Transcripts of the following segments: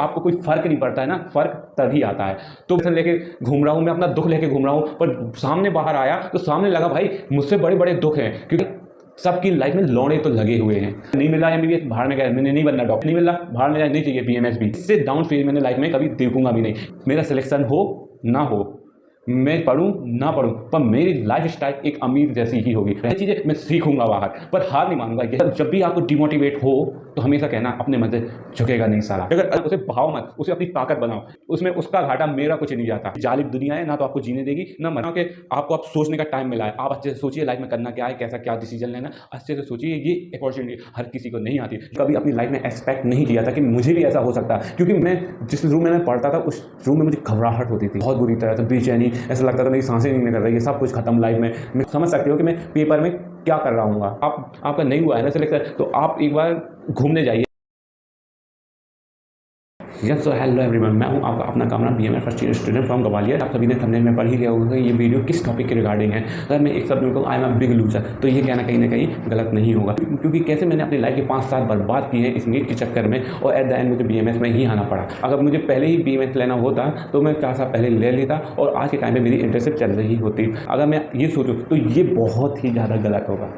आपको कोई फ़र्क नहीं पड़ता है ना, फ़र्क तभी आता है। तो मैं लेके घूम रहा हूँ, मैं अपना दुःख लेके घूम रहा हूँ, पर सामने बाहर आया तो सामने लगा भाई मुझसे बड़े-बड़े दुःख हैं, क्योंकि सबकी लाइफ में लौड़े तो लगे हुए हैं। नहीं मिला एमबीबीएस, बाहर में गया, मैंने नहीं बनना डॉक्टर, नहीं मिला, बाहर में जाए, नहीं चाहिए बीएमएस भी। इससे डाउन फेज मैंने लाइफ में कभी देखूंगा भी नहीं। मेरा सिलेक्शन हो ना हो, मैं पढ़ूं ना पढ़ूं, पर मेरी लाइफ स्टाइल एक अमीर जैसी ही होगी। ये चीज़ें मैं सीखूंगा बाहर, पर हार नहीं मानूंगा। जब भी आपको डिमोटिवेट हो तो हमेशा कहना अपने मन से झुकेगा नहीं साला। अगर उसे भाव मत, उसे अपनी ताकत बनाओ, उसमें उसका घाटा मेरा कुछ नहीं जाता। जालिम दुनिया है, ना तो आपको जीने देगी ना मरना के। आपको आप सोचने का टाइम मिला है, आप अच्छे से सोचिए लाइफ में करना क्या है, कैसा क्या डिसीजन लेना, अच्छे से सोचिए। ये अपॉर्चुनिटी हर किसी को नहीं आती। कभी अपनी लाइफ में एक्सपेक्ट नहीं किया था कि मुझे भी ऐसा हो सकता है, क्योंकि मैं जिस रूम में मैं पढ़ता था उस रूम में मुझे घबराहट होती थी बहुत बुरी तरह से, बेचैनी, ऐसा लगता था मेरी सांसें नहीं निकल रही है, सब कुछ खत्म लाइफ में। मैं समझ सकते हो कि मैं पेपर में क्या कर रहा हूँ। आपका नहीं हुआ है ना सिलेक्शन, तो आप एक बार घूमने जाइए। यस सो हेलो एवरीवन, मैं हूं आपका अपना कामना BMS first year student from Gwalior. आप सभी ने थंबनेल में पढ़ ही लिया होगा ये वीडियो किस टॉपिक के रिगार्डिंग है। अगर मैं एक शब्द में कहूँ I am a big loser, तो ये कहना कहीं ना कहीं गलत नहीं होगा, क्योंकि कैसे मैंने अपनी लाइफ के 5 साल बर्बाद किए हैं इस नीट के चक्कर में, और एट द एंड मुझे बीएमएस में ही आना पड़ा। अगर मुझे पहले ही बीएमएस लेना होता तो मैं 4 साल पहले ले लेता, और आज के टाइम में मेरी इंटर्नशिप चल रही होती। अगर मैं ये सोचूँ तो ये बहुत ही ज़्यादा गलत होगा,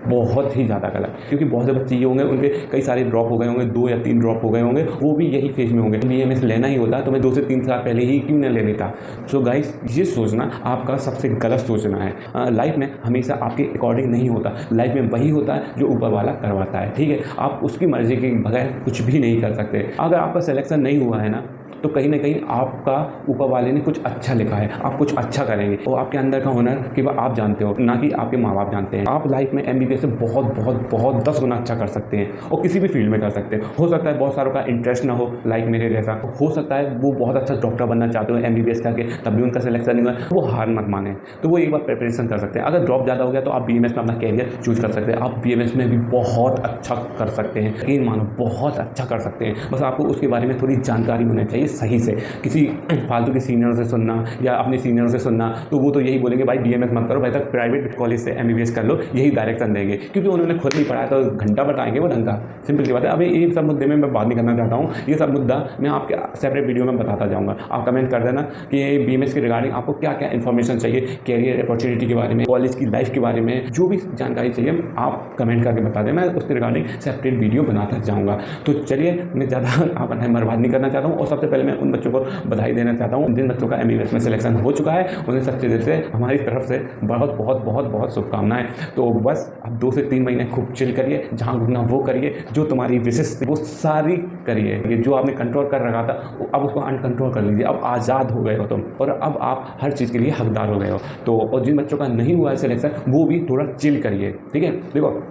बहुत ही ज़्यादा गलत, क्योंकि बहुत से बच्चे ये होंगे उनके कई सारे ड्रॉप हो गए होंगे, 2 या 3 ड्रॉप हो गए होंगे, वो भी यही फेज में होंगे। बीएमएस लेना ही होता तो मैं 2 से 3 साल पहले ही क्यों न ले लेता। सो गाइस, ये सोचना आपका सबसे गलत सोचना है। लाइफ में हमेशा आपके अकॉर्डिंग नहीं होता, लाइफ में वही होता है जो ऊपर वाला करवाता है, ठीक है। आप उसकी मर्जी के बगैर कुछ भी नहीं कर सकते। अगर आपका सिलेक्शन नहीं हुआ है ना, तो कहीं ना कहीं आपका ऊपर वाले ने कुछ अच्छा लिखा है, आप कुछ अच्छा करेंगे, और आपके अंदर का हुनर केवल आप जानते हो, ना कि आपके माँ बाप जानते हैं। आप लाइफ में एमबीबीएस से बहुत बहुत बहुत 10 गुना अच्छा कर सकते हैं, और किसी भी फील्ड में कर सकते हैं। हो सकता है बहुत सारों का इंटरेस्ट ना हो, लाइक मेरे जैसा। हो सकता है वो बहुत अच्छा डॉक्टर बनना चाहते हो एमबीबीएस करके, तब भी उनका सिलेक्शन नहीं हुआ, वो हार मत माने, तो वो एक बार प्रिपरेशन कर सकते हैं। अगर ड्रॉप ज़्यादा हो गया तो आप बीएमएस में अपना कैरियर चूज कर सकते हैं। आप बीएमएस में भी बहुत अच्छा कर सकते हैं, यकीन मानो बहुत अच्छा कर सकते हैं। बस आपको उसके बारे में थोड़ी जानकारी होनी चाहिए सही से। किसी फालतू के सीनियरों से सुनना या अपने सीनियरों से सुनना, तो वो तो यही बोलेंगे भाई बीएमएस मत करो, भाई तक प्राइवेट कॉलेज से एमबीबीएस कर लो, यही डायरेक्शन देंगे, क्योंकि उन्होंने खुद नहीं पढ़ाया, तो घंटा बताएंगे वो ढंग का। सिंपल सी बात है। अभी ये सब मुद्दे में मैं बात नहीं करना चाहता हूँ, ये सब मुद्दा मैं आपके सेपरेट वीडियो में बताता जाऊँगा। आप कमेंट कर देना कि बीएमएस के रिगार्डिंग आपको क्या क्या इन्फॉर्मेशन चाहिए, कैरियर अपॉर्चुनिटी के बारे में, कॉलेज की लाइफ के बारे में, जो भी जानकारी चाहिए आप कमेंट करके बता दें, मैं उसके रिगार्डिंग सेपरेट वीडियो बनाता जाऊँगा। तो चलिए, मैं ज़्यादा आपका टाइम बर्बाद नहीं करना चाहता हूँ, और सबसे पहले मैं उन बच्चों को बधाई देना चाहता हूँ जिन बच्चों का एमबीबीएस में सिलेक्शन हो चुका है। उन्हें सच्चे दिल से हमारी तरफ से बहुत बहुत बहुत बहुत शुभकामनाएं। तो बस अब 2 से 3 महीने खूब चिल करिए, जहाँ घूमना वो करिए, जो तुम्हारी विशेष वो सारी करिए। ये जो आपने कंट्रोल कर रखा था अब उसको अनकंट्रोल कर लीजिए। अब आज़ाद हो गए हो तुम, और अब आप हर चीज़ के लिए हकदार हो गए हो। तो और जिन बच्चों का नहीं हुआ है सिलेक्शन, वो भी थोड़ा चिल करिए, ठीक है। देखो,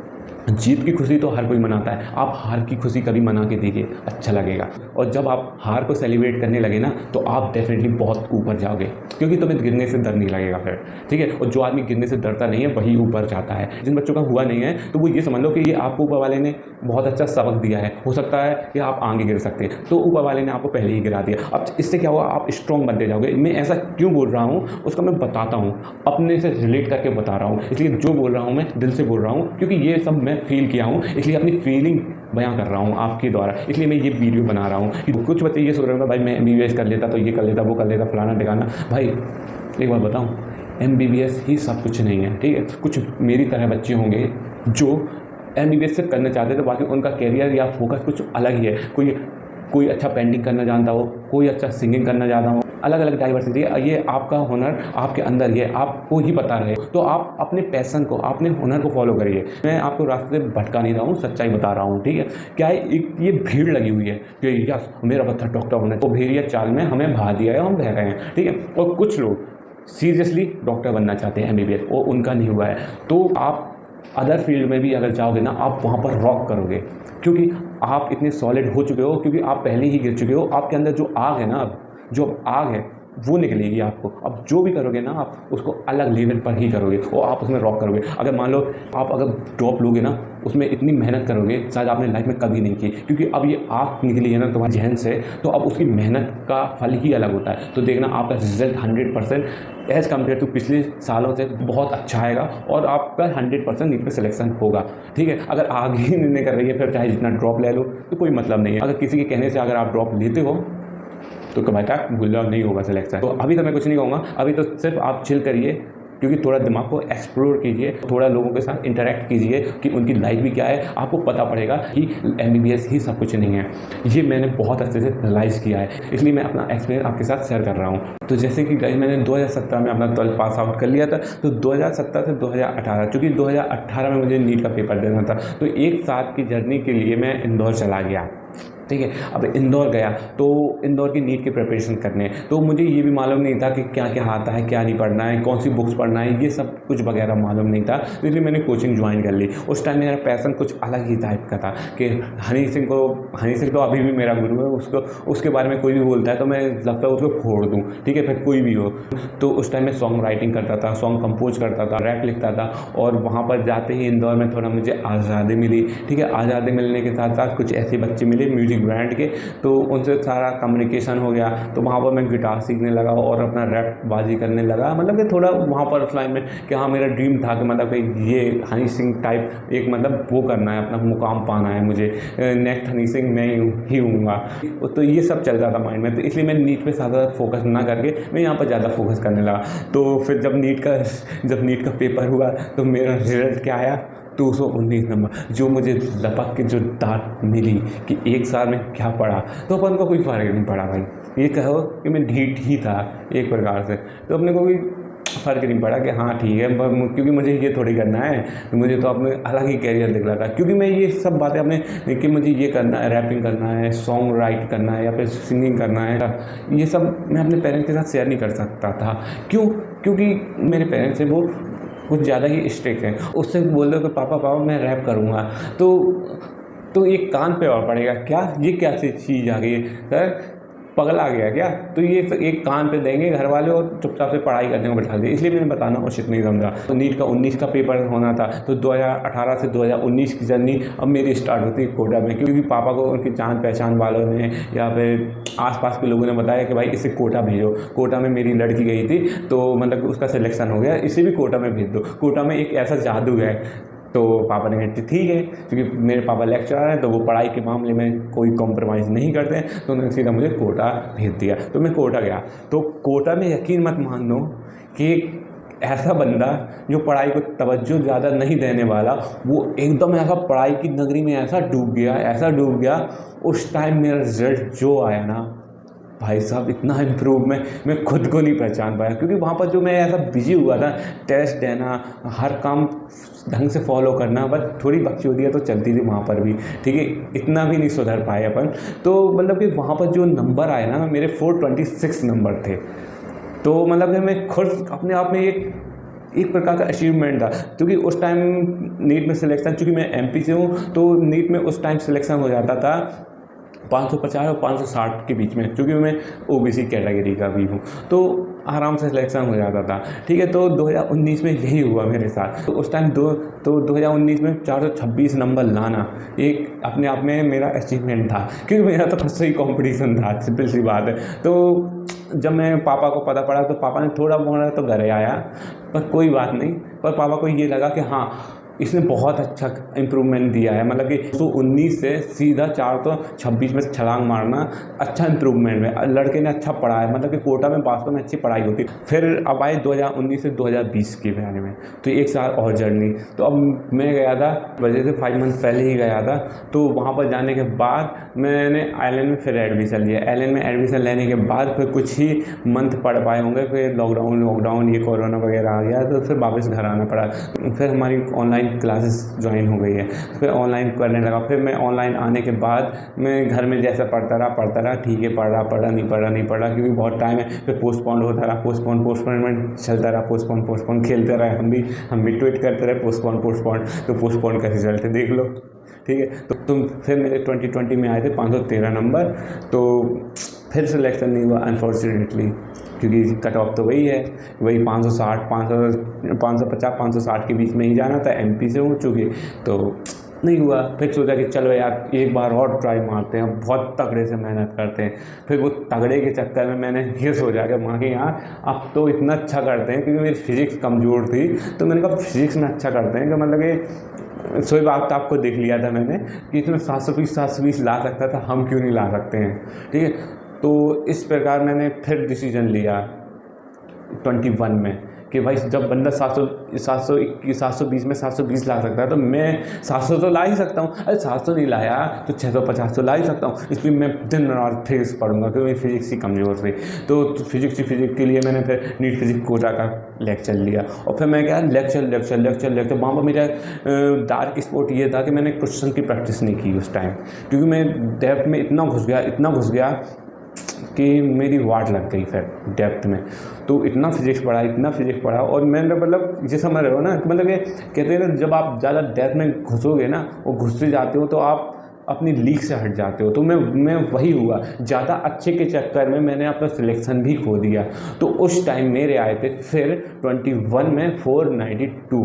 जीत की खुशी तो हर कोई मनाता है, आप हार की खुशी कभी मना के देखिए, अच्छा लगेगा। और जब आप हार को सेलिब्रेट करने लगे ना, तो आप डेफिनेटली बहुत ऊपर जाओगे, क्योंकि तुम्हें गिरने से डर नहीं लगेगा फिर, ठीक है। और जो आदमी गिरने से डरता नहीं है वही ऊपर जाता है। जिन बच्चों का हुआ नहीं है, तो वो ये समझ लो कि ये आपको ऊपर वाले ने बहुत अच्छा सबक दिया है। हो सकता है कि आप आगे गिर सकते हैं, तो ऊपर वाले ने आपको पहले ही गिरा दिया। अब इससे क्या हुआ, आप स्ट्रॉन्ग बनते जाओगे। मैं ऐसा क्यों बोल रहा हूँ उसका मैं बताता हूँ, अपने से रिलेट करके बता रहा हूँ, इसलिए जो बोल रहा हूँ मैं दिल से बोल रहा हूँ, क्योंकि ये सब मैं फील किया हूँ, इसलिए अपनी फीलिंग बयां कर रहा हूँ आपके द्वारा। इसलिए मैं ये वीडियो बना रहा हूँ कि कुछ बच्चे ये सोच रहे हैं भाई मैं एमबीबीएस कर लेता तो ये कर लेता, वो कर लेता, फलाना ठिकाना। भाई एक बात बताऊँ, एमबीबीएस ही सब कुछ नहीं है, ठीक है। कुछ मेरी तरह बच्चे होंगे जो एमबीबीएस से करना चाहते थे, बाकी उनका कैरियर या फोकस कुछ अलग ही है। कोई अच्छा पेंटिंग करना जानता हो, कोई अच्छा सिंगिंग करना जानता हो, अलग अलग डाइवर्सिटी है। ये आपका हुनर आपके अंदर ही है, आपको ही पता रहे, तो आप अपने पैशन को, अपने हुनर को फॉलो करिए। मैं आपको रास्ते से भटका नहीं रहा हूँ, सच्चाई बता रहा हूँ, ठीक है। क्या है, एक ये भीड़ लगी हुई है कि यस मेरा बच्चा डॉक्टर होना है, तो भेड़िया चाल में हमें भा दिया है, हम बह रहे हैं, ठीक है। और कुछ लोग सीरियसली डॉक्टर बनना चाहते हैं एमबीबीएस, और उनका नहीं हुआ है, तो आप अदर फील्ड में भी अगर जाओगे ना, आप वहाँ पर रॉक करोगे, क्योंकि आप इतने सॉलिड हो चुके हो, क्योंकि आप पहले ही गिर चुके हो। आपके अंदर जो आग है ना, अब जो आग है वो निकलेगी आपको। अब जो भी करोगे ना, आप उसको अलग लेवल पर ही करोगे और आप उसमें रॉक करोगे। अगर मान लो आप अगर ड्रॉप लोगे ना, उसमें इतनी मेहनत करोगे शायद आपने लाइफ में कभी नहीं की, क्योंकि अब ये आग निकली है ना तुम्हारे जहन से, तो अब उसकी मेहनत का फल ही अलग होता है। तो देखना आपका रिजल्ट 100% एज़ कम्पेयर टू पिछले सालों से बहुत अच्छा आएगा और आपका 100% नीट में सिलेक्शन होगा। ठीक है, अगर आग ही नहीं कर रही है फिर चाहे जितना ड्रॉप ले लो तो कोई मतलब नहीं है। अगर किसी के कहने से अगर आप ड्रॉप लेते हो तो कभी तक भूल जाओ, नहीं होगा सिलेक्शन। तो अभी तो मैं कुछ नहीं कहूँगा, अभी तो सिर्फ आप चिल करिए, क्योंकि थोड़ा दिमाग को एक्सप्लोर कीजिए, थोड़ा लोगों के साथ इंटरेक्ट कीजिए कि उनकी लाइफ भी क्या है, आपको पता पड़ेगा कि MBBS ही सब कुछ नहीं है। ये मैंने बहुत अच्छे से रियलाइज़ किया है, इसलिए मैं अपना एक्सपीरियंस आपके साथ शेयर कर रहा हूँ। तो जैसे कि गाइस मैंने 2017 में अपना 12th पास आउट कर लिया था, तो 2017 से 2018, चूँकि 2018 में मुझे नीट का पेपर देना था, तो 1 साल की जर्नी के लिए मैं इंदौर चला गया। ठीक है, अब इंदौर गया तो इंदौर की नीट की प्रिपरेशन करने, तो मुझे ये भी मालूम नहीं था कि क्या क्या आता है, क्या नहीं पढ़ना है, कौन सी बुक्स पढ़ना है, ये सब कुछ वगैरह मालूम नहीं था। तो इसलिए मैंने कोचिंग ज्वाइन कर ली। उस टाइम मेरा पैसन कुछ अलग ही टाइप का था कि हनी सिंह तो अभी भी मेरा गुरु है, उसके बारे में कोई भी बोलता है तो मैं लगता है उसको फोड़ दूँ। ठीक है, फिर कोई भी हो। तो उस टाइम मैं सॉन्ग राइटिंग करता था, सॉन्ग कंपोज करता था, रैप लिखता था, और वहाँ पर जाते ही इंदौर में थोड़ा मुझे आज़ादी मिली। ठीक है, आज़ादी मिलने के साथ साथ कुछ ऐसे बच्चे मिले म्यूजिक ब्रांड के, तो उनसे सारा कम्युनिकेशन हो गया। तो वहाँ पर मैं गिटार सीखने लगा और अपना रैप बाजी करने लगा। मतलब कि थोड़ा वहाँ पर उस लाइन में कि हाँ मेरा ड्रीम था कि मतलब कि ये हनी सिंह टाइप एक मतलब वो करना है, अपना मुकाम पाना है मुझे, नेक्स्ट हनी सिंह मैं ही हूँगा। तो ये सब चल रहा था माइंड में, तो इसलिए मैं नीट पे ज़्यादा फोकस ना करके मैं यहाँ पर ज़्यादा फोकस करने लगा। तो फिर जब नीट का पेपर हुआ तो मेरा रिजल्ट क्या आया, 219 नंबर, जो मुझे लपक के जो डांट मिली कि 1 साल में क्या पढ़ा, तो अपन को कोई फ़र्क नहीं पड़ा भाई। ये कहो कि मैं ढीठ ही था एक प्रकार से, तो अपने को कोई फ़र्क नहीं पड़ा कि हाँ ठीक है, क्योंकि मुझे ये थोड़ी करना है, तो मुझे तो अपने अलग ही कैरियर दिख रहा था। क्योंकि मैं ये सब बातें अपने कि मुझे ये करना है, रैपिंग करना है, सॉन्ग राइट करना है या फिर सिंगिंग करना है, ये सब मैं अपने पेरेंट्स के साथ शेयर नहीं कर सकता था। क्यों? क्योंकि मेरे पेरेंट्स हैं वो कुछ ज़्यादा ही स्ट्रिक्ट हैं। उससे बोल दो कि पापा मैं रैप करूँगा तो एक कान पे और पड़ेगा, क्या ये कैसी चीज़ आ गई है सर, पगला गया क्या? तो ये एक कान पे देंगे घर वाले और चुपचाप से पढ़ाई करने को बैठा दें। इसलिए मैंने बताना उचित नहीं समझा। तो नीट का 19 का पेपर होना था, तो 2018 से 2019 की जर्नी अब मेरी स्टार्ट होती है कोटा में, क्योंकि पापा को उनकी जान पहचान वालों ने या फिर आसपास के लोगों ने बताया कि भाई इसे कोटा भेजो। कोटा में मेरी लड़की गई थी, तो मतलब उसका सिलेक्शन हो गया, इसे भी कोटा में भेज दो। कोटा में एक ऐसा जादू है। तो पापा ने कहा ठीक है, क्योंकि मेरे पापा लेक्चरर हैं तो वो पढ़ाई के मामले में कोई कॉम्प्रोमाइज़ नहीं करते हैं, तो उन्होंने सीधा मुझे कोटा भेज दिया। तो मैं कोटा गया। तो कोटा में यकीन मत मान लो कि ऐसा बंदा जो पढ़ाई को तवज्जो ज़्यादा नहीं देने वाला, वो एकदम ऐसा पढ़ाई की नगरी में ऐसा डूब गया। उस टाइम मेरा रिजल्ट जो आया ना भाई साहब, इतना इम्प्रूव मैं खुद को नहीं पहचान पाया। क्योंकि वहाँ पर जो मैं ऐसा बिजी हुआ था, टेस्ट देना, हर काम ढंग से फॉलो करना, बस थोड़ी बकचोदियाँ तो चलती थी वहाँ पर भी। ठीक है, इतना भी नहीं सुधर पाए अपन। तो मतलब कि वहाँ पर जो नंबर आए ना, मेरे 426 नंबर थे। तो मतलब कि मैं खुद अपने आप में एक प्रकार का अचीवमेंट था। क्योंकि उस टाइम नीट में सिलेक्शन, चूँकि मैं MP से हूँ, तो नीट में उस टाइम सिलेक्शन हो जाता था 550 और 560 के बीच में, क्योंकि मैं OBC कैटेगरी का भी हूँ, तो आराम से सिलेक्शन हो जाता था। ठीक है, तो 2019 में यही हुआ मेरे साथ। तो उस टाइम 2019 में 426 नंबर लाना एक अपने आप में मेरा अचीवमेंट था, क्योंकि मेरा तो खुद से ही कॉम्पिटिशन था, सिंपल सी बात है। तो जब मैं पापा को पता पड़ा तो पापा ने थोड़ा बहुत तो घर आया, पर कोई बात नहीं। पर पापा को ये लगा कि हाँ इसने बहुत अच्छा इम्प्रूवमेंट दिया है, मतलब कि 119 से सीधा 426 में छलांग मारना अच्छा इम्प्रूवमेंट है। लड़के ने अच्छा पढ़ा है, मतलब कि कोटा में वास्तव में अच्छी पढ़ाई होती। फिर अब आए 2019 से 2020 के बारे में, तो 1 साल और जर्नी। तो अब मैं गया था, वजह से 5 मंथ पहले ही गया था। तो वहाँ पर जाने के बाद मैंने आइलैंड में फिर एडमिशन लिया। आइलैंड में एडमिशन लेने के बाद फिर कुछ ही मंथ पढ़ पाए होंगे, फिर लॉकडाउन ये कोरोना वगैरह आ गया, तो फिर वापस घर आना पड़ा। फिर हमारी ऑनलाइन क्लासेस ज्वाइन हो गई है, फिर ऑनलाइन करने लगा। फिर मैं ऑनलाइन आने के बाद मैं घर में जैसा पढ़ता रहा, ठीक है, पढ़ा नहीं पढ़ा, क्योंकि बहुत टाइम है। फिर पोस्टपोन होता रहा, पोस्टपोन चलता रहा, पोस्टपोन खेलते रहे, हम भी ट्वीट करते रहे पोस्टपोन। तो पोस्टपोन का रिजल्ट देख लो। ठीक है, तो तुम फिर मेरे 2020 में आए थे 513 नंबर, तो फिर सिलेक्शन नहीं हुआ अनफॉर्चुनेटली, क्योंकि कट ऑफ तो वही 550 560 के बीच में ही जाना था। MP से हूँ चूँकि, तो नहीं हुआ। फिर सोचा कि चलो यार एक बार और ट्राई मारते हैं, बहुत तगड़े से मेहनत करते हैं। फिर वो तगड़े के चक्कर में मैंने ये सोचा कि माँ के यहाँ आप तो इतना अच्छा करते हैं, क्योंकि मेरी फिज़िक्स कमज़ोर थी, तो मैंने कहा फिज़िक्स में अच्छा करते हैं कि मतलब कि सोई बात आपको देख लिया था मैंने कि इसमें 720 ला सकता था, हम क्यों नहीं ला सकते हैं, ठीक है। तो इस प्रकार मैंने फिर डिसीजन लिया 21 में कि भाई जब बंदा 720 में 720 ला सकता है तो मैं 700 तो ला ही सकता हूँ। अरे 700 नहीं लाया तो 650 तो ला ही सकता हूँ। इसलिए मैं दिन रात फिजिक्स पढ़ूंगा, क्योंकि मेरी फिजिक्स ही कमज़ोर थी। तो फिजिक्स के लिए मैंने फिर नीट फिजिक्स कोटा का लेक्चर लिया, और फिर मैं क्या लेक्चर वहाँ पर मेरा डार्क स्पॉट ये था कि मैंने क्वेश्चन की प्रैक्टिस नहीं की उस टाइम, क्योंकि मैं डेप्थ में इतना घुस गया कि मेरी वाट लग गई फिर डेप्थ में। तो इतना फिजिक्स पढ़ा, और मैंने मतलब ये समझ रहे हो ना, मतलब ये कहते हैं ना, जब आप ज़्यादा डेप्थ में घुसोगे ना और घुसते जाते हो तो आप अपनी लीग से हट जाते हो। तो मैं वही हुआ, ज़्यादा अच्छे के चक्कर में मैंने अपना सिलेक्शन भी खो दिया। तो उस टाइम मेरे आए थे फिर 21 में 492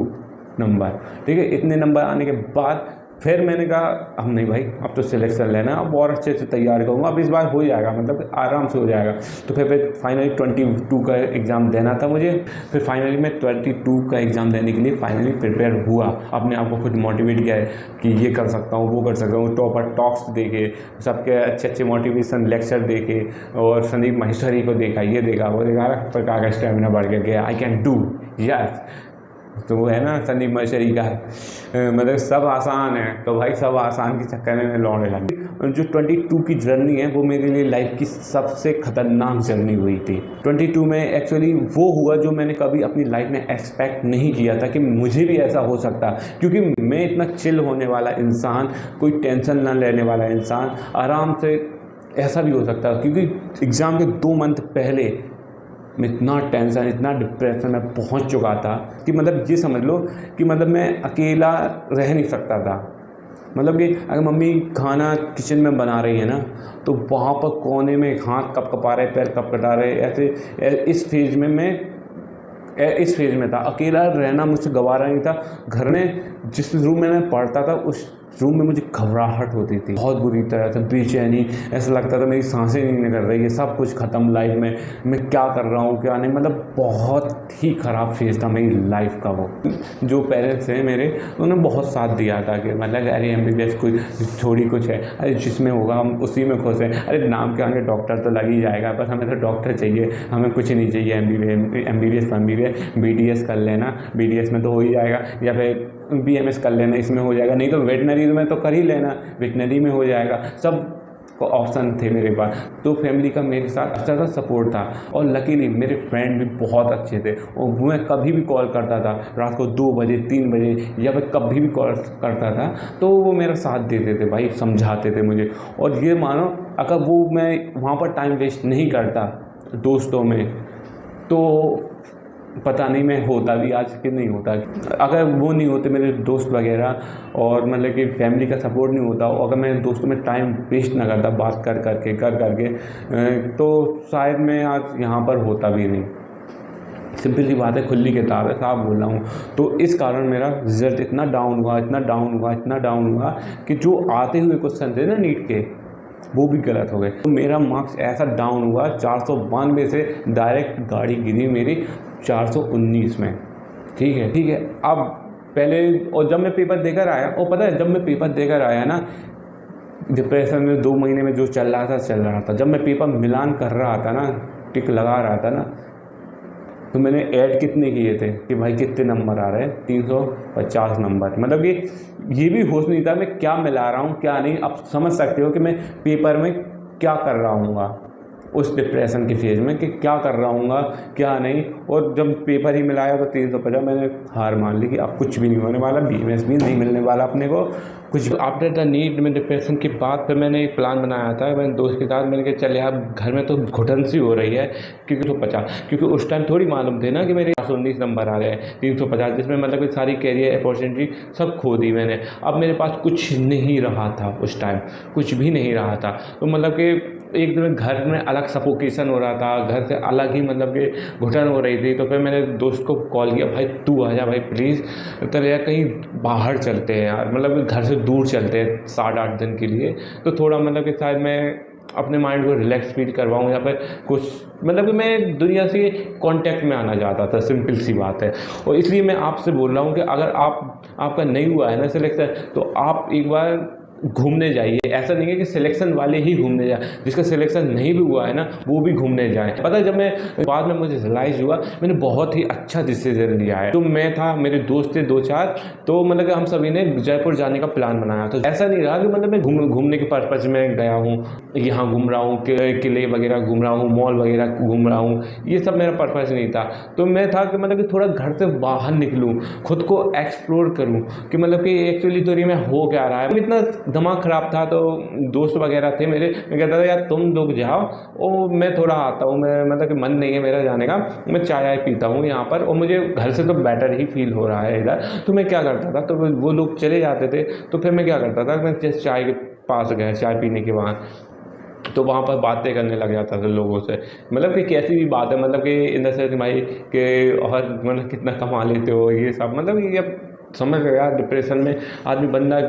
नंबर, ठीक है। इतने नंबर आने के बाद फिर मैंने कहा अब नहीं भाई, अब तो सिलेक्शन लेना, अब और अच्छे से तैयार करूँगा, अब इस बार हो जाएगा, मतलब आराम से हो जाएगा। तो फिर फाइनली 22 का एग्ज़ाम देना था मुझे। फिर फाइनली मैं 22 का एग्ज़ाम देने के लिए फाइनली प्रिपेयर हुआ, अपने आप को खुद मोटिवेट किया कि ये कर सकता हूँ, वो कर सकता हूँ। टॉपर टॉक्स देखे, सबके अच्छे मोटिवेशन लेक्चर देखे, और संदीप माहेश्वरी को देखा, ये देखा, वो देखा, प्रकार का स्टेमिना बढ़ गया, आई कैन डू यस। तो वो है ना संदीप माहेश्वरी का, मतलब सब आसान है। तो भाई सब आसान के चक्कर में मैं लौटने लगी। जो 22 की जर्नी है वो मेरे लिए लाइफ की सबसे ख़तरनाक जर्नी हुई थी। 22 में एक्चुअली वो हुआ जो मैंने कभी अपनी लाइफ में एक्सपेक्ट नहीं किया था कि मुझे भी ऐसा हो सकता, क्योंकि मैं इतना चिल होने वाला इंसान, कोई टेंशन ना लेने वाला इंसान, आराम से ऐसा भी हो सकता, क्योंकि एग्ज़ाम के 2 मंथ पहले मैं इतना टेंशन, इतना डिप्रेशन में पहुंच चुका था कि मतलब ये समझ लो कि मतलब मैं अकेला रह नहीं सकता था। मतलब कि अगर मम्मी खाना किचन में बना रही है ना, तो वहाँ पर कोने में हाथ कपकपा रहे, पैर कपकटा रहे, ऐसे इस फेज़ में था। अकेला रहना मुझसे गवारा नहीं था। घर में जिस रूम में मैं पढ़ता था उस रूम में मुझे घबराहट होती थी, बहुत बुरी तरह से बेचैनी, ऐसा लगता था मेरी सांसें नहीं निकल रही है, सब कुछ ख़त्म लाइफ में, मैं क्या कर रहा हूँ क्या नहीं, मतलब बहुत ही ख़राब फेज़ था मेरी लाइफ का। वो जो पेरेंट्स हैं मेरे, उन्होंने बहुत साथ दिया था कि मतलब अरे MBBS कोई थोड़ी कुछ है, अरे जिसमें होगा हम उसी में खुश हैं, अरे नाम के आगे डॉक्टर तो लग ही जाएगा, बस हमें तो डॉक्टर चाहिए, हमें कुछ नहीं चाहिए MBBS BDS कर लेना, BDS में तो हो ही जाएगा, या फिर BMS कर लेना, इसमें हो जाएगा, नहीं तो वेटनरी में तो कर ही लेना, वेटनरी में हो जाएगा। सब ऑप्शन थे मेरे पास। तो फैमिली का मेरे साथ अच्छा सा सपोर्ट था, और लकीली मेरे फ्रेंड भी बहुत अच्छे थे, और मैं कभी भी कॉल करता था रात को 2 बजे 3 बजे या फिर कभी भी कॉल करता था तो वो मेरा साथ देते थे भाई, समझाते थे मुझे। और ये मानो अगर वो मैं वहाँ पर टाइम वेस्ट नहीं करता दोस्तों में, तो पता नहीं मैं होता भी आज कि नहीं होता। अगर वो नहीं होते मेरे दोस्त वगैरह, और मतलब कि फैमिली का सपोर्ट नहीं होता, और अगर मैं दोस्तों में टाइम वेस्ट ना करता बात कर करके, तो शायद मैं आज यहाँ पर होता भी नहीं। सिंपल सी बात है, खुली किताब है, साफ बोल रहा हूँ। तो इस कारण मेरा रिजल्ट इतना डाउन हुआ कि जो आते हुए क्वेश्चन थे ना नीट के, वो भी गलत हो गए। तो मेरा मार्क्स ऐसा डाउन हुआ, 492 से डायरेक्ट गाड़ी गिरी मेरी 419 में। ठीक है। अब पहले, और जब मैं पेपर देकर आया, और पता है जब मैं पेपर देकर आया ना, डिप्रेशन में 2 महीने में जो चल रहा था, जब मैं पेपर मिलान कर रहा था ना, टिक लगा रहा था ना, तो मैंने ऐड कितने किए थे कि भाई कितने नंबर आ रहे हैं, 350 नंबर। मतलब कि ये भी होश नहीं था मैं क्या मिला रहा हूँ क्या नहीं। अब समझ सकते हो कि मैं पेपर में क्या कर रहा हूँगा उस डिप्रेशन के फेज़ में, कि क्या कर रहा हूँगा क्या नहीं। और जब पेपर ही मिलाया तो 350, मैंने हार मान ली कि अब कुछ भी नहीं होने वाला, BMS भी नहीं मिलने वाला अपने को कुछ। आफ्टर द नीट में डिप्रेशन के बाद फिर मैंने एक प्लान बनाया था, मैंने दोस्त के साथ, मैंने कहा चल यार घर में तो घुटन सी हो रही है, क्योंकि 350, क्योंकि उस टाइम थोड़ी मालूम थे ना कि मेरे 419 नंबर आ रहे हैं, 350, जिसमें मतलब कि सारी कैरियर अपॉर्चुनिटी सब खो दी मैंने। अब मेरे पास कुछ नहीं रहा था उस टाइम, कुछ भी नहीं रहा था। तो मतलब कि एक दिन घर में अलग अलग सफोकेशन हो रहा था, घर से अलग ही मतलब कि घुटन हो रही थी। तो फिर मैंने दोस्त को कॉल किया, भाई तू आ जा भाई प्लीज़, तो यार कहीं बाहर चलते हैं यार, मतलब घर से दूर चलते हैं 7-8 दिन के लिए, तो थोड़ा मतलब कि शायद मैं अपने माइंड को रिलैक्स फील करवाऊँ या फिर कुछ मतलब कि मैं दुनिया से कांटेक्ट में आना चाहता था, सिंपल सी बात है। और इसलिए मैं आपसे बोल रहा हूँ कि अगर आपका नहीं हुआ है ना सिलेक्शन, तो आप एक बार घूमने जाइए। ऐसा नहीं है कि सिलेक्शन वाले ही घूमने जाए, जिसका सिलेक्शन नहीं भी हुआ है ना वो भी घूमने जाए। पता है, जब मैं बाद में मुझे रियलाइज़ हुआ मैंने बहुत ही अच्छा डिसीजन लिया है। तो मैं था, मेरे दोस्त थे 2-4, तो मतलब कि हम सभी ने जयपुर जाने का प्लान बनाया। तो ऐसा नहीं रहा कि मतलब मैं घूमने के पर्पज़ में गया हूँ, यहाँ घूम रहा हूँ, किले वगैरह घूम रहा हूँ, मॉल वगैरह घूम रहा हूँ, ये सब मेरा पर्पज़ नहीं था। तो मैं था कि मतलब कि थोड़ा घर से बाहर निकलूँ, खुद को एक्सप्लोर करूँ कि मतलब कि एक्चुअली तो में हो क्या रहा है। इतना दिमाग ख़राब था, तो दोस्त वगैरह थे मेरे, मैं कहता था यार तुम लोग जाओ और मैं थोड़ा आता हूँ, मैं मतलब कि मन नहीं है मेरा जाने का, मैं चाय पीता हूँ यहाँ पर और मुझे घर से तो बेटर ही फील हो रहा है इधर। तो मैं क्या करता था, तो वो लोग चले जाते थे तो फिर मैं क्या करता था, मैं जैसे चाय के पास गया, चाय पीने के वहाँ, तो वहाँ पर बातें करने लग जाता था लोगों से, मतलब कि कैसी भी बात है, मतलब कि इन द सेंस भाई कि और मतलब कितना कमा लेते हो, ये सब मतलब ये अब समझ रहे हो यार, डिप्रेशन में आदमी बंदा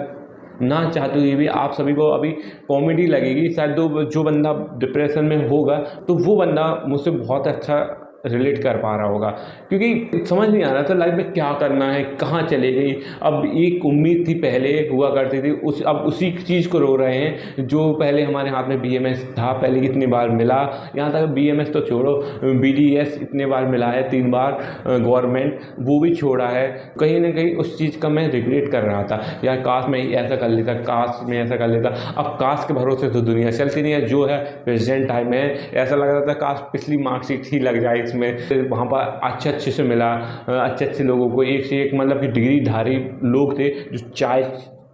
ना चाहते हुए भी, आप सभी को अभी कॉमेडी लगेगी शायद, जो बंदा डिप्रेशन में होगा तो वो बंदा मुझसे बहुत अच्छा रिलेट कर पा रहा होगा, क्योंकि समझ नहीं आ रहा था लाइफ में क्या करना है, कहाँ चले गई। अब एक उम्मीद थी पहले हुआ करती थी, अब उसी चीज़ को रो रहे हैं जो पहले हमारे हाथ में बीएमएस था, पहले कितनी बार मिला, यहाँ तक बीएमएस तो छोड़ो, बीडीएस इतने बार मिला है, 3 बार गवर्नमेंट वो भी छोड़ा है। कहीं ना कहीं उस चीज़ का मैं रिग्रेट कर रहा था, यार काश मैं ऐसा कर लेता, काश मैं ऐसा कर लेता। अब काश के भरोसे तो दुनिया चलती नहीं है, जो है प्रेजेंट टाइम में ऐसा लग रहा था काश पिछली मार्कशीट ही लग जाए इसमें। वहाँ पर अच्छे से मिला, अच्छे लोगों को, एक से एक मतलब कि डिग्रीधारी लोग थे जो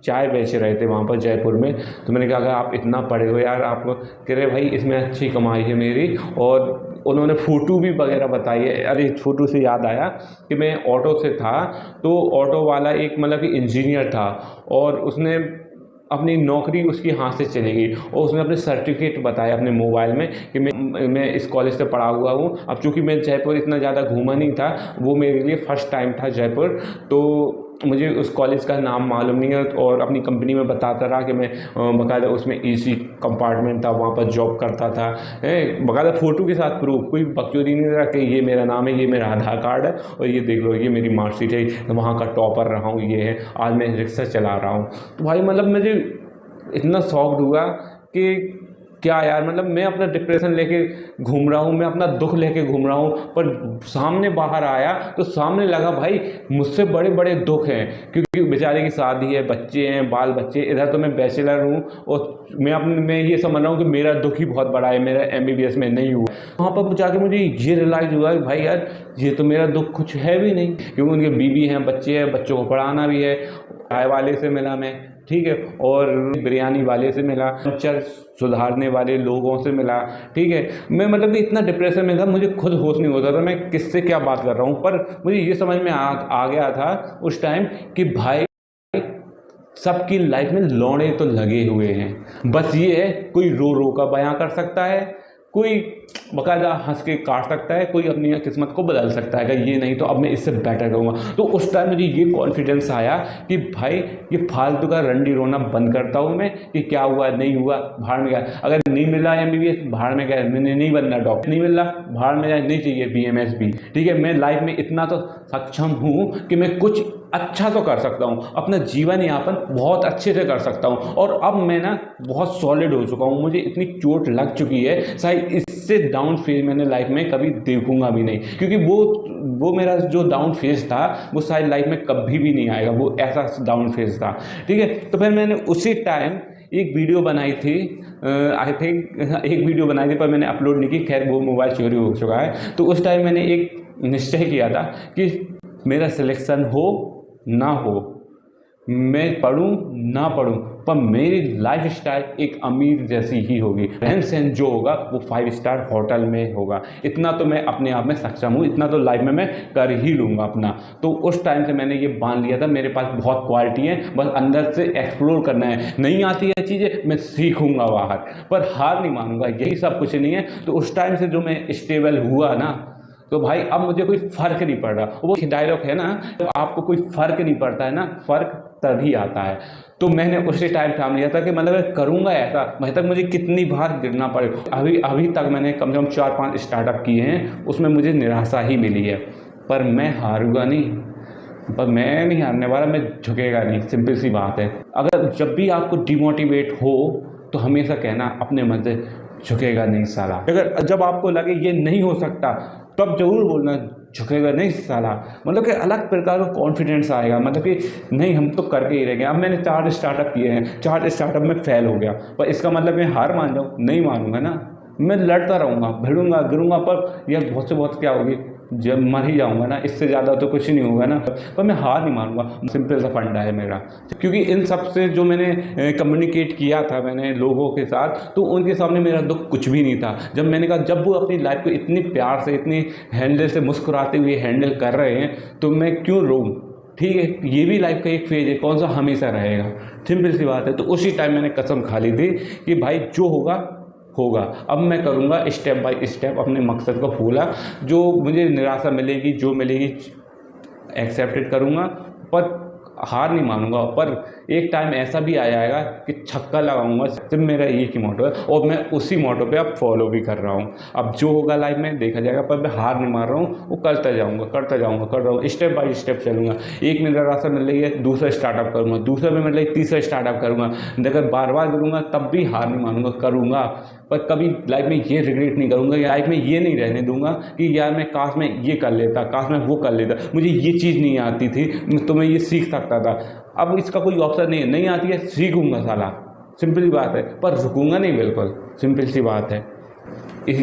चाय बेच रहे थे वहाँ पर जयपुर में। तो मैंने कहा अगर आप इतना पढ़े हो यार, आप कह रहे भाई इसमें अच्छी कमाई है मेरी। और उन्होंने फ़ोटो भी वगैरह बताई है। अरे फ़ोटो से याद आया कि मैं ऑटो से था, तो ऑटो वाला एक मतलब कि इंजीनियर था और उसने अपनी नौकरी उसकी हाथ से चली गई और उसने अपने सर्टिफिकेट बताया अपने मोबाइल में कि मैं इस कॉलेज से पढ़ा हुआ हूँ। अब चूँकि मैं जयपुर इतना ज़्यादा घूमा नहीं था, वो मेरे लिए फ़र्स्ट टाइम था जयपुर, तो मुझे उस कॉलेज का नाम मालूम नहीं है। और अपनी कंपनी में बताता रहा कि मैं बाकायदा उसमें एसी कंपार्टमेंट था, वहाँ पर जॉब करता था, बाकायदा फ़ोटो के साथ प्रूफ, कोई बकचोदी नहीं रहा कि ये मेरा नाम है, ये मेरा आधार कार्ड है और ये देख लो ये मेरी मार्कशीट है, मैं वहाँ का टॉपर रहा हूँ, ये है, आज मैं रिक्शा चला रहा हूँ। तो भाई मतलब मुझे इतना शॉक्ड हुआ कि क्या यार, मतलब मैं अपना डिप्रेशन लेके घूम रहा हूँ, मैं अपना दुख लेके घूम रहा हूँ, पर सामने बाहर आया तो सामने लगा भाई मुझसे बड़े बड़े दुख हैं, क्योंकि बेचारे की शादी है, बच्चे हैं, बाल बच्चे। इधर तो मैं बैचलर हूँ और मैं ये समझ रहा हूँ कि मेरा दुख ही बहुत बड़ा है, मेरा एमबीबीएस में नहीं हुआ। वहाँ पर जाके मुझे ये रियलाइज़ हुआ कि भाई यार ये तो मेरा दुख कुछ है भी नहीं, क्योंकि उनके बीवी हैं, बच्चे हैं, बच्चों को पढ़ाना भी है। चाय वाले से मिला मैं, ठीक है, और बिरयानी वाले से मिला, कल्चर सुधारने वाले लोगों से मिला, ठीक है। मैं मतलब कि इतना डिप्रेशन में था, मुझे खुद होश नहीं होता था मैं किससे क्या बात कर रहा हूँ। पर मुझे ये समझ में आ गया था उस टाइम कि भाई सबकी लाइफ में लौड़े तो लगे हुए हैं, बस ये है कोई रो रो का बयां कर सकता है, कोई बाकायदा हंस के काट सकता है, कोई अपनी किस्मत को बदल सकता है कि ये नहीं तो अब मैं इससे बेटर करूँगा। तो उस टाइम मुझे ये कॉन्फिडेंस आया कि भाई ये फालतू का रंडी रोना बंद करता हूँ मैं कि क्या हुआ नहीं हुआ, बाहर में गया, अगर नहीं मिला एमबीबीएस बाहर में गया, मैंने नहीं बनना डॉक्टर, नहीं मिला बाहर में जाए, नहीं चाहिए बीएमएस भी, ठीक है। मैं लाइफ में इतना तो सक्षम हूँ कि मैं कुछ अच्छा तो कर सकता हूँ, अपना जीवन यापन बहुत अच्छे से कर सकता हूँ। और अब मैं ना बहुत सॉलिड हो चुका हूँ, मुझे इतनी चोट लग चुकी है, शायद इससे डाउन फेज मैंने लाइफ में कभी देखूंगा भी नहीं, क्योंकि वो मेरा जो डाउन फेज था वो शायद लाइफ में कभी भी नहीं आएगा, वो ऐसा डाउन फेज था, ठीक है। तो फिर मैंने उसी टाइम एक वीडियो बनाई थी, आई थिंक एक वीडियो बनाई थी, पर मैंने अपलोड नहीं की, खैर वो मोबाइल चोरी हो चुका है। तो उस टाइम मैंने एक निश्चय किया था कि मेरा सिलेक्शन हो ना हो, मैं पढ़ूं ना पढ़ूं, पर मेरी लाइफ स्टाइल एक अमीर जैसी ही होगी। रहन सहन जो होगा वो 5 स्टार होटल में होगा। इतना तो मैं अपने आप में सक्षम हूँ, इतना तो लाइफ में मैं कर ही लूँगा अपना। तो उस टाइम से मैंने ये बांध लिया था, मेरे पास बहुत क्वालिटी है, बस अंदर से एक्सप्लोर करना है। नहीं आती है चीज़ें मैं सीखूंगा बाहर, पर हार नहीं मानूंगा, यही सब कुछ नहीं है। तो उस टाइम से जो मैं स्टेबल हुआ ना, तो भाई अब मुझे कोई फ़र्क नहीं पड़ रहा। वो डायलॉग है ना, जब आपको कोई फ़र्क नहीं पड़ता है ना, फ़र्क तभी आता है। तो मैंने उसी टाइम ठान लिया था कि मतलब करूँगा ऐसा, भाई तक मुझे कितनी बार गिरना पड़े। अभी तक मैंने कम से कम 4-5 स्टार्टअप किए हैं, उसमें मुझे निराशा ही मिली है, पर मैं हारूंगा नहीं। पर मैं नहीं हारने वाला, मैं झुकेगा नहीं, सिंपल सी बात है। अगर जब भी आपको डिमोटिवेट हो तो हमेशा कहना अपने मन से झुकेगा नहीं साला। अगर जब आपको लगे ये नहीं हो सकता तब जरूर बोलना झुकेगा नहीं साला। मतलब कि अलग प्रकार का कॉन्फिडेंस आएगा, मतलब कि नहीं हम तो करके ही रहेंगे। अब मैंने 4 स्टार्टअप किए हैं, 4 स्टार्टअप में फेल हो गया, पर इसका मतलब मैं हार मान जाऊँ? नहीं मानूंगा ना, मैं लड़ता रहूँगा, भिड़ूंगा गिरूंगा, पर यह बहुत से बहुत क्या होगी, जब मर ही जाऊंगा ना, इससे ज़्यादा तो कुछ नहीं होगा ना। पर मैं हार नहीं मानूंगा, सिंपल सा फंडा है मेरा। क्योंकि इन सब से जो मैंने कम्युनिकेट किया था मैंने लोगों के साथ, तो उनके सामने मेरा दुख कुछ भी नहीं था। जब मैंने कहा जब वो अपनी लाइफ को इतनी प्यार से, इतनी हैंडल से, मुस्कुराते हुए हैंडल कर रहे हैं, तो मैं क्यों रोऊं? ठीक है, ये भी लाइफ का एक फेज है, कौन सा हमेशा रहेगा, सिंपल सी बात है। तो उसी टाइम मैंने कसम खा ली थी कि भाई जो होगा होगा। अब मैं करूँगा स्टेप बाय स्टेप अपने मकसद को पूरा। जो मुझे निराशा मिलेगी, जो मिलेगी एक्सेप्टेड करूँगा, पर हार नहीं मानूंगा। पर एक टाइम ऐसा भी आ जाएगा कि छक्का लगाऊंगा। सिर्फ मेरा एक ही मोटो है और मैं उसी मोटो पे अब फॉलो भी कर रहा हूँ। अब जो होगा लाइफ में देखा जाएगा, पर मैं हार नहीं मार रहा हूँ, वो करता जाऊँगा कर रहा हूँ, स्टेप बाय स्टेप चलूँगा। एक में निराशा मिल रही है, दूसरा स्टार्टअप करूँगा, दूसरा में मिल रही है, तीसरा स्टार्टअप करूँगा। अगर बार बार करूँगा तब भी हार नहीं मानूंगा, करूँगा। पर कभी लाइफ में ये रिग्रेट नहीं करूँगा, लाइफ में ये नहीं रहने दूंगा कि यार मैं काश मैं ये कर लेता, काश मैं वो कर लेता, मुझे ये चीज़ नहीं आती थी तो मैं ये सीख सकता था। अब इसका कोई ऑप्शन नहीं है, नहीं आती है सीखूंगा साला, सिंपल सी बात है। पर रुकूंगा नहीं, बिल्कुल सिंपल सी बात है।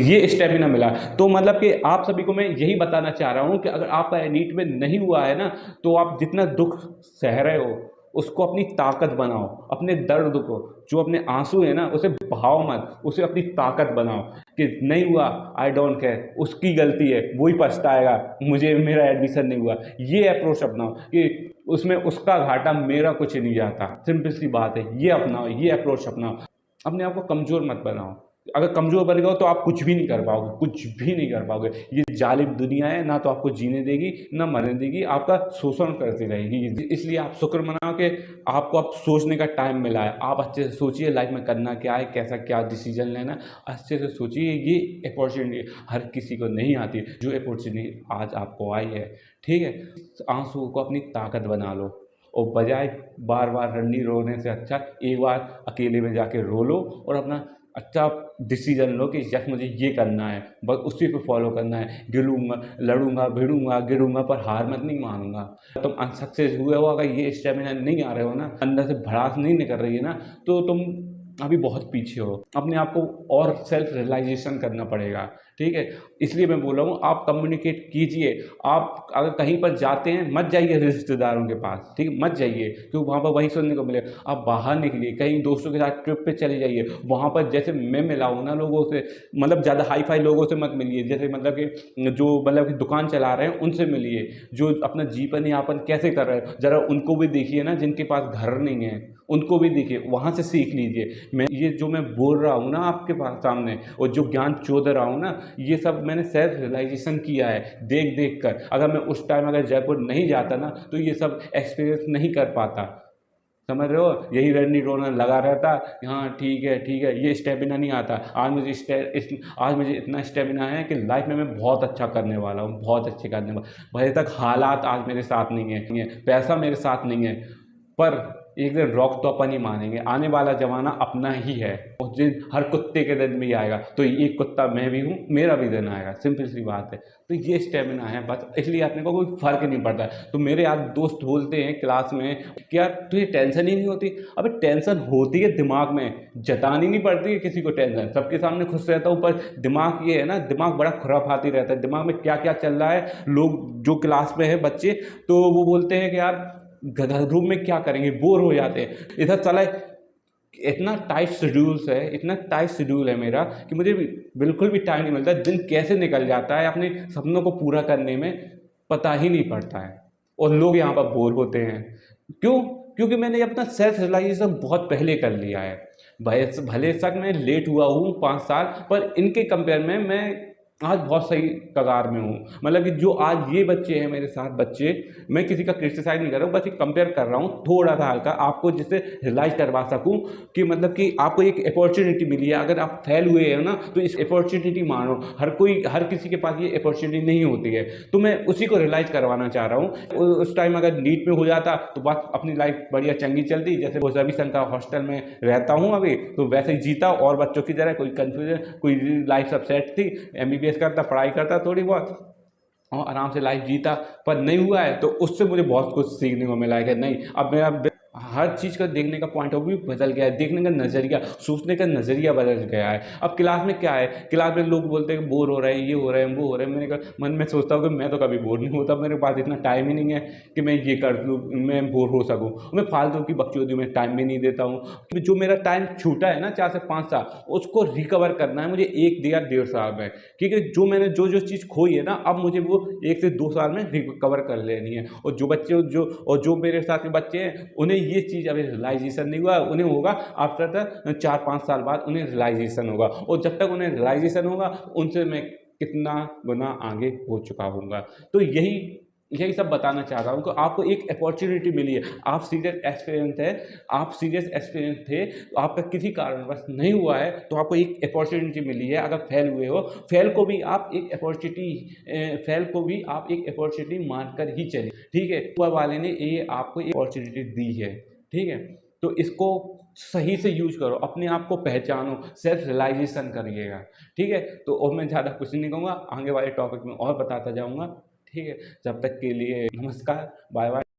ये स्टेमिना मिला। तो मतलब कि आप सभी को मैं यही बताना चाह रहा हूँ कि अगर आपका एनीट में नहीं हुआ है ना, तो आप जितना दुख सह रहे हो उसको अपनी ताकत बनाओ। अपने दर्द को, जो अपने आंसू है ना, उसे बहाओ मत, उसे अपनी ताकत बनाओ कि नहीं हुआ आई डोंट केयर, उसकी गलती है, वही पछताएगा, मुझे मेरा एडमिशन नहीं हुआ। ये अप्रोच अपनाओ कि उसमें उसका घाटा, मेरा कुछ नहीं जाता। सिंपल सी बात है, ये अपनाओ, ये अप्रोच अपनाओ। अपने आप को कमज़ोर मत बनाओ। अगर कमज़ोर बन गए तो आप कुछ भी नहीं कर पाओगे, कुछ भी नहीं कर पाओगे। ये जालिम दुनिया है, ना तो आपको जीने देगी ना मरने देगी, आपका शोषण करती रहेगी। इसलिए आप शुक्र मनाओ कि आपको अब सोचने का टाइम मिला है। आप अच्छे से सोचिए लाइफ में करना क्या है, कैसा क्या डिसीजन लेना, अच्छे से सोचिए। ये अपॉर्चुनिटी हर किसी को नहीं आती, जो अपॉर्चुनिटी आज आपको आई है, ठीक है। आंसू को अपनी ताकत बना लो, और बजाय बार बार रंडी रोने से अच्छा एक बार अकेले में जाके रो लो और अपना अच्छा डिसीजन लो कि यस मुझे ये करना है, बस उसी पे फॉलो करना है। गिरूंगा, लड़ूंगा, भिड़ूंगा, गिरूंगा, पर हार मत नहीं मानूंगा। तुम अनसक्सेस हुए हो, अगर ये स्टेमिना नहीं आ रहे हो ना, अंदर से भड़ास नहीं निकल रही है ना, तो तुम अभी बहुत पीछे हो। अपने आप को और सेल्फ रियलाइजेशन करना पड़ेगा, ठीक है। इसलिए मैं बोल रहा हूँ आप कम्युनिकेट कीजिए। आप अगर कहीं पर जाते हैं मत जाइए रिश्तेदारों के पास, ठीक है, मत जाइए, क्योंकि वहाँ पर वही सुनने को मिलेगा। आप बाहर निकलिए, कहीं दोस्तों के साथ ट्रिप पे चले जाइए। वहाँ पर जैसे मैं मिला हूँ ना लोगों से, मतलब ज़्यादा हाई फाई लोगों से मत मिलिए। जैसे मतलब कि जो मतलब कि दुकान चला रहे हैं उनसे मिलिए, जो अपना जीवन यापन कैसे कर रहे हैं ज़रा उनको भी देखिए ना, जिनके पास घर नहीं है उनको भी देखिए, वहाँ से सीख लीजिए। मैं ये जो मैं बोल रहा हूँ ना आपके पास सामने, और जो ज्ञान चोद रहा हूँ ना, ये सब मैंने सेल्फ रियलाइजेशन किया है देख देख कर। अगर मैं उस टाइम अगर जयपुर नहीं जाता ना, तो ये सब एक्सपीरियंस नहीं कर पाता, समझ रहे हो। यही रड़नी रोना लगा रहता, हाँ ठीक है, ये स्टेमिना नहीं आता। आज मुझे इतना स्टेमिना है कि लाइफ में मैं बहुत अच्छा करने वाला हूँ, बहुत अच्छे करने वाला। भले तक हालात आज मेरे साथ नहीं है, पैसा मेरे साथ नहीं है, पर एक दिन रॉक तो अपन ही मानेंगे। आने वाला जमाना अपना ही है, उस दिन हर कुत्ते के दिन भी आएगा, तो एक कुत्ता मैं भी हूँ, मेरा भी दिन आएगा, सिंपल सी बात है। तो ये स्टेमिना है बस, इसलिए अपने को कोई फर्क नहीं पड़ता। तो मेरे यार दोस्त बोलते हैं क्लास में कि यार तुझे टेंशन ही नहीं होती। अबे टेंशन होती है दिमाग में, जतानी नहीं पड़ती है किसी को टेंशन, सबके सामने खुश रहता हूँ। पर दिमाग ये है ना, दिमाग बड़ा खुराफाती रहता है, दिमाग में क्या क्या चल रहा है। लोग जो क्लास में है बच्चे, तो वो बोलते हैं कि यार रूम में क्या करेंगे, बोर हो जाते हैं। इधर चला इतना टाइट शेड्यूल्स है, इतना टाइट शेड्यूल है मेरा कि मुझे बिल्कुल भी टाइम नहीं मिलता। दिन कैसे निकल जाता है अपने सपनों को पूरा करने में पता ही नहीं पड़ता है, और लोग यहाँ पर बोर होते हैं। क्यों? क्योंकि मैंने अपना सेल्फ रियलाइजेशन बहुत पहले कर लिया है। भले तक मैं लेट हुआ हूँ 5 साल, पर इनके कंपेयर में मैं आज बहुत सही कगार में हूँ। मतलब कि जो आज ये बच्चे हैं मेरे साथ बच्चे, मैं किसी का क्रिटिसाइज नहीं कर रहा हूँ, बस एक कंपेयर कर रहा हूँ थोड़ा सा हल्का, आपको जिससे रियलाइज करवा सकूँ कि मतलब कि आपको एक अपॉर्चुनिटी मिली है। अगर आप फेल हुए हैं ना, तो इस अपॉर्चुनिटी मानो। हर किसी के पास ये अपॉर्चुनिटी नहीं होती है, तो मैं उसी को रियलाइज करवाना चाह रहा हूँ। उस टाइम अगर नीट में हो जाता तो बस अपनी लाइफ बढ़िया चंगी चलती, जैसे वो रवि शंकर हॉस्टल में रहता हूँ अभी, तो वैसे ही जीता और बच्चों की तरह। कोई कन्फ्यूजन, कोई लाइफ सब सेट थी, MBBS करता, पढ़ाई करता थोड़ी बहुत और आराम से लाइफ जीता। पर नहीं हुआ है, तो उससे मुझे बहुत कुछ सीखने को मिला है कि नहीं, अब मेरा हर चीज़ का देखने का पॉइंट ऑफ व्यू बदल गया है, देखने का नज़रिया, सोचने का नज़रिया बदल गया है। अब क्लास में क्या है, क्लास में लोग बोलते हैं बोर हो रहे हैं, ये हो रहे हैं, वो हो रहे हैं। मैंने कहा, मन में सोचता हूँ कि मैं तो कभी बोर नहीं होता, मेरे पास इतना टाइम ही नहीं है कि मैं ये कर लूँ, मैं बोर हो सकूँ। मैं फालतू की बकचोदी में टाइम भी नहीं देता हूँ। जो मेरा टाइम छूटा है ना 4 से 5 साल, उसको रिकवर करना है मुझे 1 या 1.5 साल में, क्योंकि जो मैंने जो चीज़ खोई है ना, अब मुझे वो 1 से 2 साल में रिकवर कर लेनी है। और जो बच्चे जो मेरे साथ के बच्चे हैं, उन्हें ये चीज़ अभी रियलाइजेशन नहीं हुआ, उन्हें होगा आफ्टर द 4-5 साल बाद उन्हें रियलाइजेशन होगा। और जब तक उन्हें रियलाइजेशन होगा, उनसे मैं कितना गुना आगे हो चुका हूँगा। तो यही सब बताना चाह रहा हूँ कि आपको एक अपॉर्चुनिटी मिली है, आप सीरियस एक्सपीरियंस है, आप सीरियस एक्सपीरियंस थे, तो आपका किसी कारणवश नहीं हुआ है, तो आपको एक अपॉर्चुनिटी मिली है। अगर फेल हुए हो, फेल को भी आप एक अपॉर्चुनिटी मानकर ही चलिए, ठीक है। ऊपर वाले ने ये आपको एक अपॉर्चुनिटी दी है, ठीक है। तो इसको सही से यूज करो, अपने आप को पहचानो, सेल्फ रियलाइजेशन करिएगा, ठीक है। तो और मैं ज़्यादा कुछ नहीं कहूँगा, आगे वाले टॉपिक में और बताता जाऊँगा, ठीक है। जब तक के लिए नमस्कार, बाय बाय।